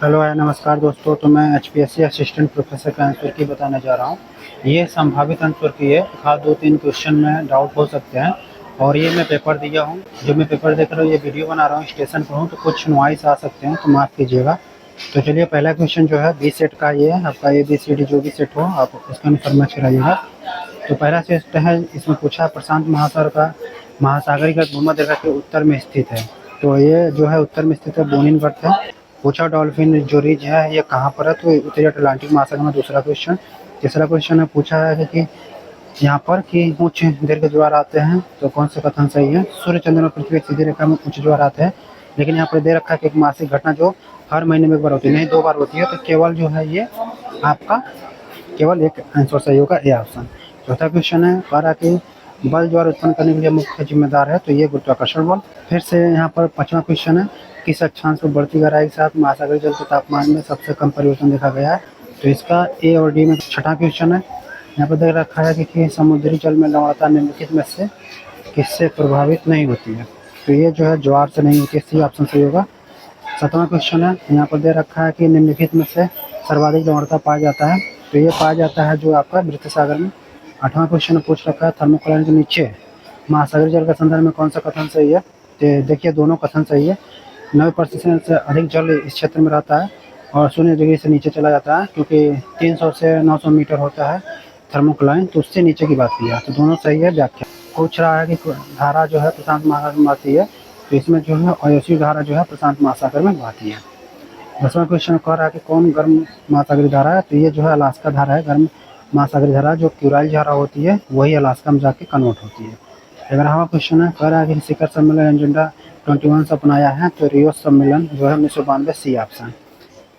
Hello है नमस्कार दोस्तों। तो मैं एचपीएससी असिस्टेंट प्रोफेसर का आंसर की बताने जा रहा हूँ। ये संभावित आंसर की है। हाँ, 2-3 क्वेश्चन में डाउट हो सकते हैं और ये मैं पेपर दिया हूँ। जो मैं पेपर देख रहा हूँ, ये वीडियो बना रहा हूँ, स्टेशन पर हूँ तो कुछ नॉइस आ सकते हैं, तो माफ़ कीजिएगा। तो चलिए, पहला क्वेश्चन जो है बी सेट का ये है। आपका ए बी सी डी जो भी सेट हो आप उसका आंसर मैच कराइएगा। तो पहला सेट है, इसमें पूछा प्रशांत महासागर का भूमध्य के उत्तर में स्थित है। तो ये जो है उत्तर में स्थित है, बोनिनगढ़ है। पूछा डॉल्फिन जो रिज है ये कहाँ पर है, तो उत्तरी अटलांटिक महासागर में। दूसरा क्वेश्चन। तीसरा क्वेश्चन है, पूछा है कि यहाँ पर कि उच्च दीर्घ ज्वार आते हैं, तो कौन सा कथन सही है। सूर्य चंद्रमा पृथ्वी एक सीधी रेखा में उच्च ज्वार आते हैं, लेकिन यहाँ पर दे रखा है कि एक मासिक घटना जो हर महीने में एक बार होती है, नहीं 2 बार होती है। तो केवल जो है ये आपका केवल एक आंसर सही होगा, ए ऑप्शन। चौथा क्वेश्चन है, पारा के बल ज्वार उत्पन्न करने के लिए मुख्य जिम्मेदार है, तो ये गुरुत्वाकर्षण बल। फिर से यहाँ पर पांचवा क्वेश्चन है, किस अक्षांश पर बढ़ती गहराई के साथ महासागरीय जल के तापमान में सबसे कम परिवर्तन देखा गया है, तो इसका ए और डी में। छठा क्वेश्चन है, यहाँ पर देख रखा है कि समुद्री जल में लवणता निम्नलिखित में से किससे प्रभावित नहीं होती है, तो ये जो है ज्वार से नहीं होती है, सी ऑप्शन सही होगा। सातवां क्वेश्चन है, यहाँ पर दे रखा है कि निम्नलिखित में से सर्वाधिक लवणता पाया जाता है, तो ये पाया जाता है जो आपका मृत सागर में। आठवां क्वेश्चन पूछ रखा है, थर्मोकोलाइन के नीचे महासागरीय जल के संदर्भ में कौन सा कथन सही है, तो देखिए दोनों कथन सही है। 90% से अधिक जल इस क्षेत्र में रहता है और 0 डिग्री से नीचे चला जाता है, क्योंकि 300 से 900 मीटर होता है थर्मोकोलाइन, तो उससे नीचे की बात की है, तो दोनों सही है। व्याख्या पूछ रहा है कि धारा जो है प्रशांत महासागर में बहती है, तो इसमें जो है अयोध्या धारा जो है प्रशांत महासागर में बहती है। 10वां क्वेश्चन कह रहा है कि कौन गर्म महासागरीय धारा है, तो ये जो है अलास्का धारा है। गर्म महासागरीय धारा जो क्यूराइल धारा होती है वही अलास्का में जाके कन्वर्ट होती है। 11वां क्वेश्चन है, कह रहा है कि शिखर सम्मेलन एजेंडा 21 से अपनाया है, तो रियो सम्मेलन जो है 1992, सी ऑप्शन।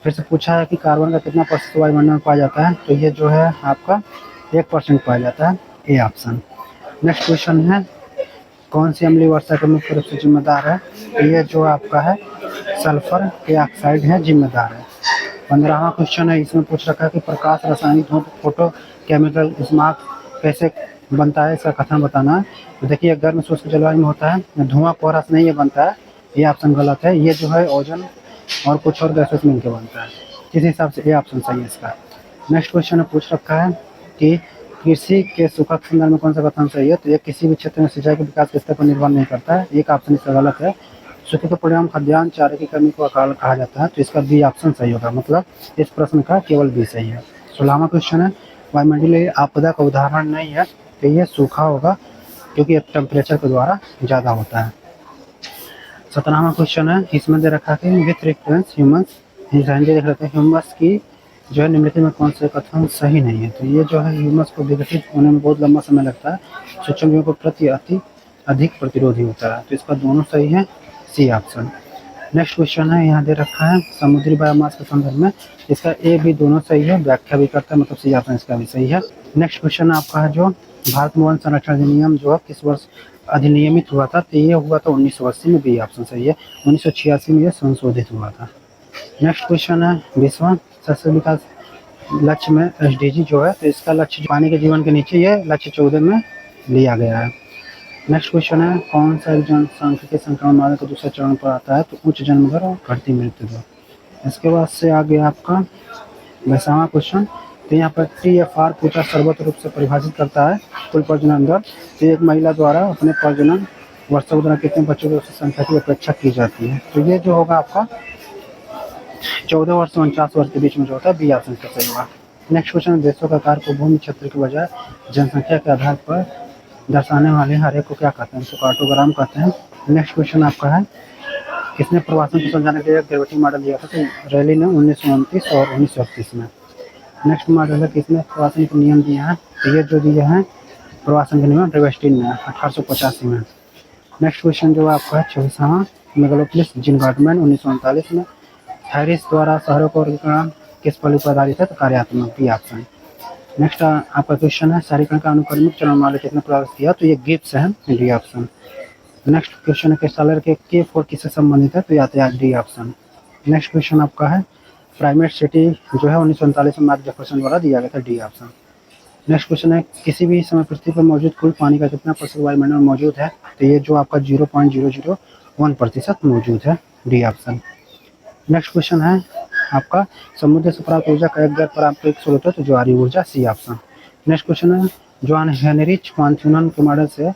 फिर से पूछा है कि कार्बन का कितना प्रतिशत वायुमंडल में पाया जाता है, तो ये जो है आपका 1% पाया जाता है, ए ऑप्शन। नेक्स्ट क्वेश्चन है, कौन सी अम्लीय वर्षा के मुख्य रूप से जिम्मेदार है, तो ये जो आपका है सल्फर के ऑक्साइड है जिम्मेदार है। 15वां क्वेश्चन है, इसमें पूछ रखा है कि प्रकाश रासायनिक धूप फोटो केमिकल स्मार्ट कैसे बनता है, इसका कथन बताना है। तो देखिए, गर्म शुष्क जलवायु में होता है, धुआं कोहरा से नहीं ये बनता है, ये ऑप्शन गलत है। ये जो है ओजोन और कुछ और गैसेस मिलकर बनता है, इस हिसाब से ये ऑप्शन सही है इसका। नेक्स्ट क्वेश्चन में पूछ रखा है कि कृषि के सूखा के संदर्भ में कौन सा कथन सही है, तो ये किसी भी क्षेत्र में सिंचाई के विकास के स्तर पर निर्भर नहीं करता है, एक ऑप्शन इसका गलत है। सूखे के परिणाम खाद्यान्न चारे की कमी को अकाल कहा जाता है, तो इसका बी ऑप्शन सही होगा, मतलब इस प्रश्न का केवल बी सही है। 16वां क्वेश्चन है, वायुमंडलीय आपदा का उदाहरण नहीं है, तो ये सूखा होगा क्योंकि टेम्परेचर के द्वारा ज़्यादा होता है। 17वां क्वेश्चन है, इसमें दे रखा है विथ रेफरेंस ह्यूमस देख रहे हैं ह्यूमस की जो है निम्नलिखित में कौन से कथन सही नहीं है, तो ये जो है ह्यूमस को विकसित होने में बहुत लंबा समय लगता है, सूक्ष्म जीवों को प्रति अति अधिक प्रतिरोधी होता है, तो इसका दोनों सही है, सी ऑप्शन। नेक्स्ट क्वेश्चन है, यहाँ दे रखा है समुद्री बायोमास के संदर्भ में, इसका ए बी दोनों सही है, व्याख्या भी करता है, मतलब सी ऑप्शन इसका भी सही है। नेक्स्ट क्वेश्चन आपका है जो भारत वन संरक्षण अधिनियम जो है किस वर्ष अधिनियमित हुआ था, तो ये हुआ था 1980 में, बी ऑप्शन सही है। 1986 में यह संशोधित हुआ था। नेक्स्ट क्वेश्चन है, विश्व शस्त्र विकास लक्ष्य में एसडीजी जो है, तो इसका लक्ष्य पानी के जीवन के नीचे ये लक्ष्य 14 में लिया गया है। नेक्स्ट क्वेश्चन है, कौन सा जनसांख्यिकीय संक्रमण मार्ग का दूसरा चरण पर आता है, तो उच्च जन्म दर और घटती मृत्यु दर। इसके बाद से आ गया आपका 22वां क्वेश्चन, तो यहाँ पर TFR पूछा सर्वोच्च रूप से परिभाषित करता है कुल प्रजनन दर, तो एक महिला द्वारा अपने प्रजनन वर्षों के दौरान कितने बच्चों की संख्या की अपेक्षा की जाती है, तो ये जो होगा आपका 14 वर्ष से 49 वर्ष के बीच में जो होता है, बी ऑप्शन का सही होगा। नेक्स्ट क्वेश्चन, देशों का आकार को भूमि क्षेत्र के बजाय जनसंख्या के आधार पर दर्शाने वाले हर एक को क्या कहते हैं, तो कार्टोग्राम कहते हैं। नेक्स्ट क्वेश्चन आपका है, किसने प्रवासन को समझाने के लिए ग्रेविटी मॉडल दिया था, तो रैली ने 1929 और 1931 में। नेक्स्ट मॉडल है, किसने प्रवासन के नियम दिए हैं, तो ये जो दिए हैं प्रवासन के नियम ड्रेवेस्टिन ने 1885 में। नेक्स्ट क्वेश्चन जो आपका है 24वां, मेगालोपोलिस जिनगार्डमैन 1939 में। हैरिस द्वारा शहरों का वर्गीकरण किस पहलू पर आधारित है, तो कार्यात्मक, बी ऑप्शन। नेक्स्ट आपका क्वेश्चन है, शहरीकरण का अनुक्रमिक चरणमाला किसने प्रयास किया, तो ये गिब्स है, डी ऑप्शन। नेक्स्ट क्वेश्चन है, कैस्टालर के K4 किससे संबंधित है, तो यातायात, डी ऑप्शन। नेक्स्ट क्वेश्चन आपका है, प्राइमेट सिटी जो है 1939 में मार्क जेफरसन द्वारा दिया गया था, डी ऑप्शन। नेक्स्ट क्वेश्चन है, किसी भी समय पृथ्वी पर मौजूद कुल पानी का कितना प्रतिशत वायुमंडल में मौजूद है, तो ये जो आपका 0.001% मौजूद है, डी ऑप्शन। नेक्स्ट क्वेश्चन है, आपका समुद्र से प्राप्त ऊर्जा का एक गैर पारंपरिक स्रोत है तो ज्वारीय ऊर्जा, सी ऑप्शन। नेक्स्ट क्वेश्चन है जॉन हेनरिच क्वांटिनम के मॉडल से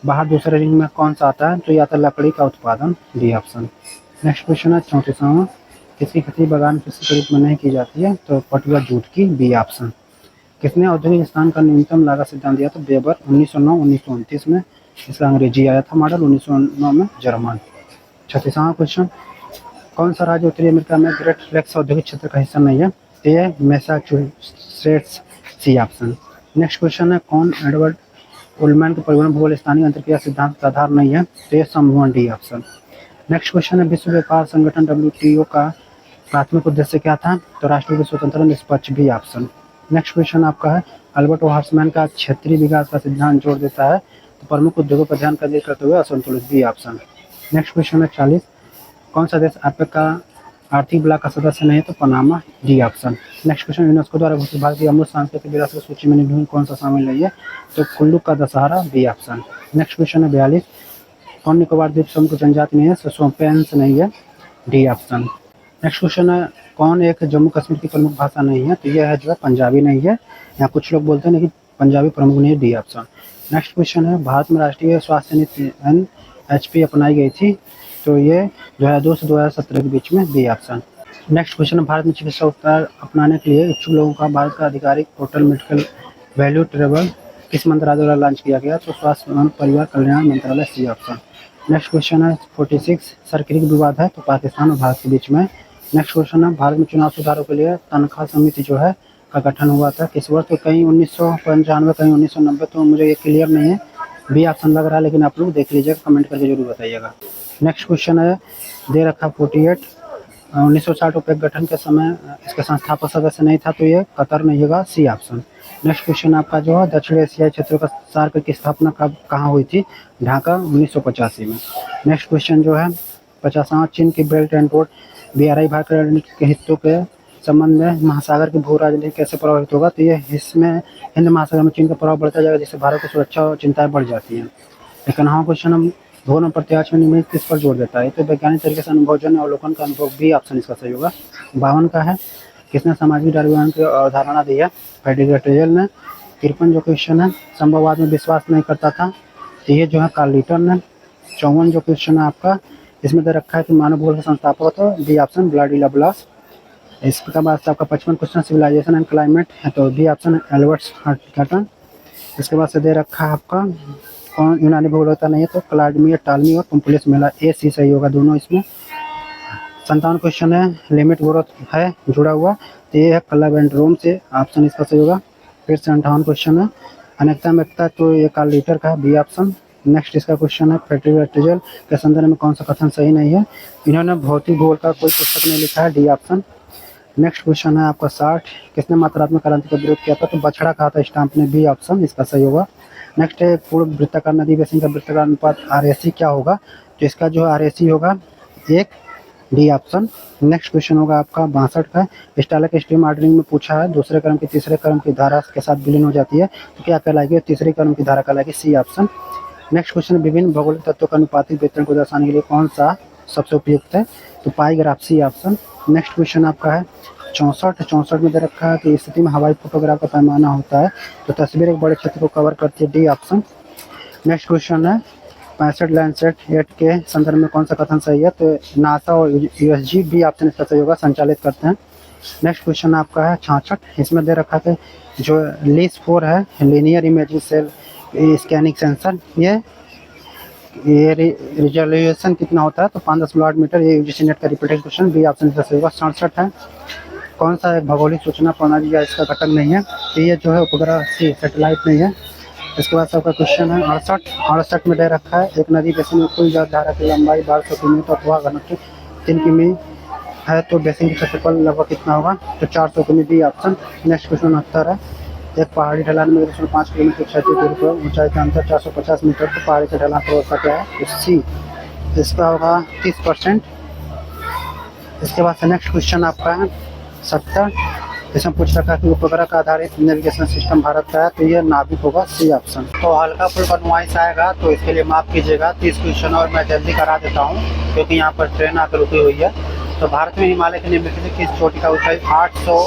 बाहर दूसरे रिंग में कौन सा आता है तो या तो लकड़ी का उत्पादन, डी ऑप्शन। नेक्स्ट क्वेश्चन है 34वां, किसकी खेती बागान कृषि के रूप में नहीं की जाती है तो पटुआ जूट की, बी ऑप्शन। किसने औद्योगिक स्थान का न्यूनतम लागत सिद्धांत दिया तो वेबर 1909-1929 में। इसका अंग्रेजी आया था मॉडल 1909 में जर्मन। 36वां क्वेश्चन, कौन सा राज्य उत्तरी अमेरिका में ग्रेट लेक्स औद्योगिक क्षेत्र का हिस्सा नहीं है तो ये Massachusetts, C option. Next question है कौन एडवर्ड उलमैन के परिवहन भूगोल स्थानीय अंतरक्रिया सिद्धांत का आधार नहीं है तो ये संभवन, डी ऑप्शन। नेक्स्ट क्वेश्चन है विश्व व्यापार संगठन WTO का प्राथमिक उद्देश्य क्या था तो राष्ट्रों की स्वतंत्रता निष्पक्ष, बी ऑप्शन। नेक्स्ट क्वेश्चन आपका है अल्बर्ट हॉर्समैन का क्षेत्रीय विकास का सिद्धांत जोड़ देता है तो प्रमुख उद्योगों पर ध्यान केंद्रित करते हुए असंतुलित, बी ऑप्शन। नेक्स्ट क्वेश्चन है 40, कौन सा देश APEC का आर्थिक ब्लॉक का सदस्य नहीं है तो Panama, D option. Next question, UNESCO द्वारा घोषित भारत की अमूर्त सांस्कृतिक विरासत की सूची में निम्नलिखित कौन सा शामिल नहीं है तो कुल्लू का Dussehra, B option. Next question है 42, कौन निकोबार द्वीप समूह की जनजाति नहीं है तो सोम्पेन्स नहीं है, डी ऑप्शन। नेक्स्ट क्वेश्चन है कौन एक जम्मू कश्मीर की प्रमुख भाषा नहीं है तो यह है जो है पंजाबी नहीं है, यहाँ कुछ लोग बोलते हैं लेकिन पंजाबी प्रमुख नहीं है, डी ऑप्शन। नेक्स्ट क्वेश्चन है भारत में राष्ट्रीय स्वास्थ्य नीति NHP अपनाई गई थी तो ये 2002 से 2017 के बीच में, बी ऑप्शन। नेक्स्ट क्वेश्चन है भारत में चिकित्सा उपचार अपनाने के लिए इच्छुक लोगों का भारत का आधिकारिक पोर्टल मेडिकल वैल्यू ट्रेबल किस मंत्रालय द्वारा लॉन्च किया गया तो स्वास्थ्य एवं परिवार कल्याण मंत्रालय, सी ऑप्शन। नेक्स्ट क्वेश्चन है 46, सरकारी विवाद है तो पाकिस्तान और भारत के बीच में। नेक्स्ट क्वेश्चन है भारत में चुनाव सुधारों के लिए तनख्वाह समिति जो है का गठन हुआ था किस वर्ष तो कहीं 1995 कहीं 1990, तो मुझे ये क्लियर नहीं है, बी ऑप्शन लग रहा है लेकिन आप लोग देख लीजिएगा, कमेंट करके जरूर बताइएगा। नेक्स्ट क्वेश्चन है दे रखा 48, 1960 ओपेक गठन के समय इसका संस्थापक सदस्य नहीं था तो ये कतर नहीं होगा, सी ऑप्शन। नेक्स्ट क्वेश्चन आपका जो है दक्षिण एशियाई क्षेत्रों का सार्क की स्थापना कब कहाँ हुई थी, ढाका 1985 में। नेक्स्ट क्वेश्चन जो है 50वां, चीन की belt and road BRI Bharat के हिस्सों के संबंध में महासागर की भू राजनीति कैसे प्रभावित होगा तो ये इसमें हिंद महासागर में चीन का प्रभाव बढ़ता जाएगा जिससे भारत की सुरक्षा और चिंताएं बढ़ जाती हैं। लेकिन हाँ क्वेश्चन हम भूगोल प्रत्याश में निम्नलिखित किस पर जोर देता है तो वैज्ञानिक तरीके से अनुभवजन्य अवलोकन का अनुभव, बी ऑप्शन इसका सही होगा। 52 का है किसने सामाजिक डार्विन की अवधारणा दी है, फ्रेडरिक ने। 53 जो क्वेश्चन है संभववाद में विश्वास नहीं करता था तो ये जो है कार्ल लीटर ने। 54 जो क्वेश्चन है आपका इसमें दे रखा है कि मानव भूगोल के संस्थापक तो बी ऑप्शन ब्लाडी लबलास। इसके बाद से आपका 55 क्वेश्चन सिविलाइजेशन एंड क्लाइमेट है तो बी ऑप्शन एल्बर्ट हटन। इसके बाद से दे रखा है आपका कौन यूनानी भूगोलता नहीं है तो क्लाउडिमिया टालमी और पुम्पुलियस मेला, ए सी सही होगा दोनों इसमें। 57 क्वेश्चन है लिमिट ग्रोथ है जुड़ा हुआ तो ये है क्लब एंड रोम से, ऑप्शन इसका सही होगा। फिर से 58 क्वेश्चन है अनेकता में एकता तो ये कार्ल लीटर का, बी ऑप्शन। नेक्स्ट इसका क्वेश्चन है फ्रेडरिक के संदर्भ में कौन सा कथन सही नहीं है, इन्होंने भौतिक भूगोल का कोई पुस्तक नहीं लिखा है, डी ऑप्शन। नेक्स्ट क्वेश्चन है आपका 60, किसने मात्रात्मक क्रांति का विरोध किया था तो बछड़ा कहा था स्टाम्प ने, बी ऑप्शन इसका सही होगा। नेक्स्ट है पूर्व वृत्ताकार नदी बेसिन का वृत्ताकार अनुपात RAC क्या होगा तो इसका जो RAC होगा 1, डी ऑप्शन। नेक्स्ट क्वेश्चन होगा आपका 62 का स्टालक स्ट्रीम ऑर्डरिंग में पूछा है दूसरे क्रम की तीसरे क्रम की धारा के साथ विलीन हो जाती है तो क्या कहलाएगी, तीसरे क्रम की धारा कहलाएगी, सी ऑप्शन। नेक्स्ट क्वेश्चन विभिन्न भौगोलिक तत्वों का अनुपातिक वितरण को दर्शाने के लिए कौन सा सबसे उपयुक्त है तो pie graph, C option. Next question आपका है 64 में दे रखा है कि स्थिति में हवाई फोटोग्राफ का पैमाना होता है तो तस्वीर एक बड़े क्षेत्र को कवर करती है, डी ऑप्शन। नेक्स्ट क्वेश्चन है 65 लैंडसेट 8 के संदर्भ में कौन सा कथन सही है तो नासा और USG, बी ऑप्शन इसका सही होगा, संचालित करते हैं। नेक्स्ट क्वेश्चन आपका है 66, इसमें दे रखा है जो LIS 4 है linear imaging cell scanning sensor, ये रिजोल्यूशन कितना होता है तो 5.8 मीटर, ये UGC नेट का रिपीटेड क्वेश्चन, बी ऑप्शन इसका सही होगा। 67 है कौन सा एक भौगोलिक सूचना प्रणाली या इसका घटक नहीं है तो ये जो है उपग्रह सी सैटेलाइट नहीं है। इसके बाद सबका क्वेश्चन है 68 में दे रखा है एक नदी बेसिन में कुल जल धारा की लंबाई 1200 किमी अथवा घनत्व 3 किमी है तो बेसिन की क्षेत्रफल लगभग कितना होगा तो 400 किमी, बी ऑप्शन। नेक्स्ट क्वेश्चन 69 है एक पहाड़ी ढलान में 1.5 किलोमीटर क्षैतिज दूरी पर ऊंचाई का अंतर 450 मीटर तो पहाड़ी के ढलान पर होता क्या है तो सी, इसका होगा 30%। इसके बाद से नेक्स्ट क्वेश्चन आपका है 70, इसमें पूछ रखा कि उपग्रह का आधारित नेविगेशन सिस्टम भारत का है तो ये नाभिक होगा, सी ऑप्शन। तो हल्का फुल्का नॉइस आएगा तो इसके लिए माफ़ कीजिएगा। 30 क्वेश्चन और मैं जल्दी करा देता हूँ क्योंकि यहाँ पर ट्रेन आकर रुकी हुई है तो भारत में हिमालय के निम्नलिखित किस चोटी का ऊंचाई 800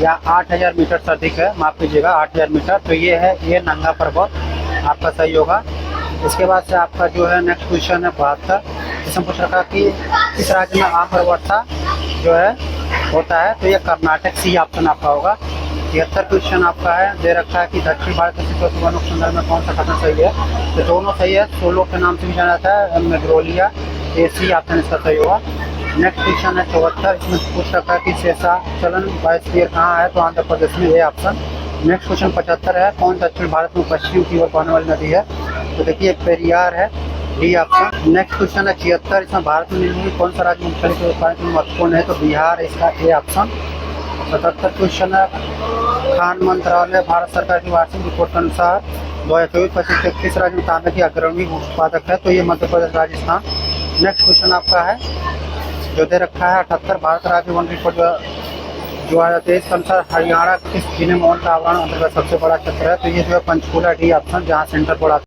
या 8000 मीटर से अधिक है? माफ कीजिएगा 8000 मीटर। तो ये है, ये नंगा पर्वत आपका सही होगा। इसके बाद से आपका जो है नेक्स्ट क्वेश्चन है 72। इसमें पूछ रखा कि इस राज्य में आम वर्षा जो है होता है, तो ये कर्नाटक, सी ऑप्शन आपका होगा। 73 क्वेश्चन आपका है, दे रखा है कि दक्षिण भारत के शीतोष्ण वनों संदर्भ में कौन सा कथन सही है? तो दोनों सही है। सोलो के नाम से भी जाना जाता है, मेग्रोलिया, ये सी ऑप्शन इसका सही होगा। नेक्स्ट क्वेश्चन है 74। इसमें पूछ रखा है कि शेषाचलन बायोस्फीयर कहाँ है? तो आंध्र प्रदेश में, ये ऑप्शन। नेक्स्ट क्वेश्चन 75 है, कौन दक्षिण भारत में पश्चिम की ओर बहने वाली नदी है? तो देखिए पेरियार है, डी ऑप्शन। नेक्स्ट क्वेश्चन है 76। इसमें भारत में निम्नलिखित कौन सा राज्य मूंगफली के उत्पादन में महत्वपूर्ण है? तो बिहार, इसका ए ऑप्शन। 77 क्वेश्चन है, खान मंत्रालय भारत सरकार की वार्षिक रिपोर्ट के अनुसार 2024-25 के किस राज्य में तांबे की अग्रणी उत्पादक है? तो ये मध्य प्रदेश, राजस्थान। नेक्स्ट क्वेश्चन आपका है जो दे रखा है 78। भारत राज्य वन रिपोर्ट 2023 के अनुसार हरियाणा किस जिले में वन का आवरण अंतर्गत सबसे बड़ा क्षेत्र है? तो ये जो है पंचकूला, डी ऑप्शन, जहाँ सेंटर पड़ा